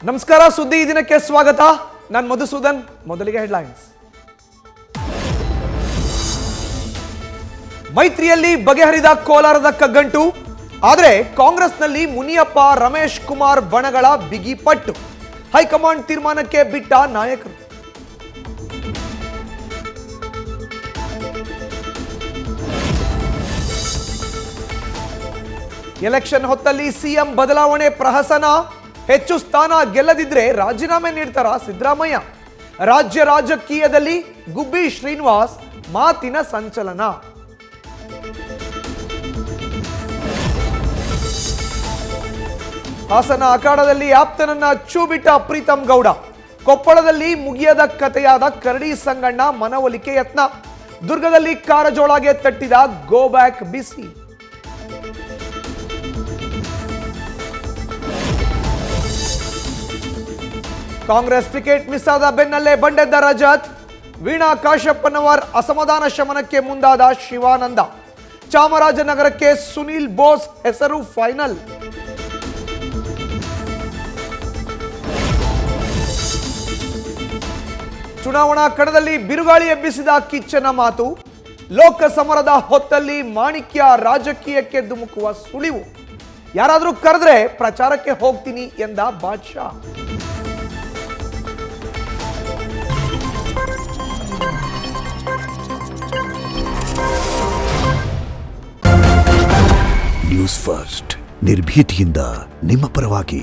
ನಮಸ್ಕಾರ, ಸುದ್ದಿ ಈ ದಿನಕ್ಕೆ ಸ್ವಾಗತ. ನಾನು ಮಧುಸೂದನ್. ಮೊದಲಿಗೆ ಹೆಡ್ಲೈನ್ಸ್. ಮೈತ್ರಿಯಲ್ಲಿ ಬಗೆಹರಿದ ಕೋಲಾರದ ಕಗ್ಗಂಟು. ಆದರೆ ಕಾಂಗ್ರೆಸ್ನಲ್ಲಿ ಮುನಿಯಪ್ಪ, ರಮೇಶ್ ಕುಮಾರ್ ಬಣಗಳ ಬಿಗಿಪಟ್ಟು. ಹೈಕಮಾಂಡ್ ತೀರ್ಮಾನಕ್ಕೆ ಬಿಟ್ಟ ನಾಯಕರು. ಎಲೆಕ್ಷನ್ ಹೊತ್ತಲ್ಲಿ ಸಿಎಂ ಬದಲಾವಣೆ ಪ್ರಹಸನ. ಹೆಚ್ಚು ಸ್ಥಾನ ಗೆಲ್ಲದಿದ್ರೆ ರಾಜೀನಾಮೆ ನೀಡ್ತಾರ ಸಿದ್ದರಾಮಯ್ಯ. ರಾಜ್ಯ ರಾಜಕೀಯದಲ್ಲಿ ಗುಬ್ಬಿ ಶ್ರೀನಿವಾಸ್ ಮಾತಿನ ಸಂಚಲನ. ಹಾಸನ ಅಖಾಡದಲ್ಲಿ ಆಪ್ತನನ್ನ ಚೂ ಬಿಟ್ಟ ಪ್ರೀತಂ ಗೌಡ. ಕೊಪ್ಪಳದಲ್ಲಿ ಮುಗಿಯದ ಕಥೆಯಾದ ಕರಡಿ ಸಂಗಣ್ಣ ಮನವೊಲಿಕೆ ಯತ್ನ. ದುರ್ಗದಲ್ಲಿ ಕಾರಜೋಳಗೆ ತಟ್ಟಿದ ಗೋ ಬ್ಯಾಕ್ ಬಿಸಿ. ಕಾಂಗ್ರೆಸ್ ಟಿಕೆಟ್ ಮಿಸ್ ಆದ ಬೆನ್ನಲ್ಲೇ ಬಂಡೆದ್ದ ರಜತ್. ವೀಣಾ ಕಾಶ್ಯಪ್ಪನವರ್ ಅಸಮಾಧಾನ ಶಮನಕ್ಕೆ ಮುಂದಾದ ಶಿವಾನಂದ. ಚಾಮರಾಜನಗರಕ್ಕೆ ಸುನೀಲ್ ಬೋಸ್ ಹೆಸರು ಫೈನಲ್. ಚುನಾವಣಾ ಕಣದಲ್ಲಿ ಬಿರುಗಾಳಿ ಎಬ್ಬಿಸಿದ ಕಿಚ್ಚನ ಮಾತು. ಲೋಕಸಮರದ ಹೊತ್ತಲ್ಲಿ ಮಾಣಿಕ್ಯ ರಾಜಕೀಯಕ್ಕೆ ಧುಮುಕುವ ಸುಳಿವು. ಯಾರಾದರೂ ಕರೆದ್ರೆ ಪ್ರಚಾರಕ್ಕೆ ಹೋಗ್ತೀನಿ ಎಂದ ಬಾದ್ಶಾ. ನ್ಯೂಸ್ ಫಸ್ಟ್, ನಿರ್ಭೀತಿಯಿಂದ ನಿಮ್ಮ ಪರವಾಗಿ.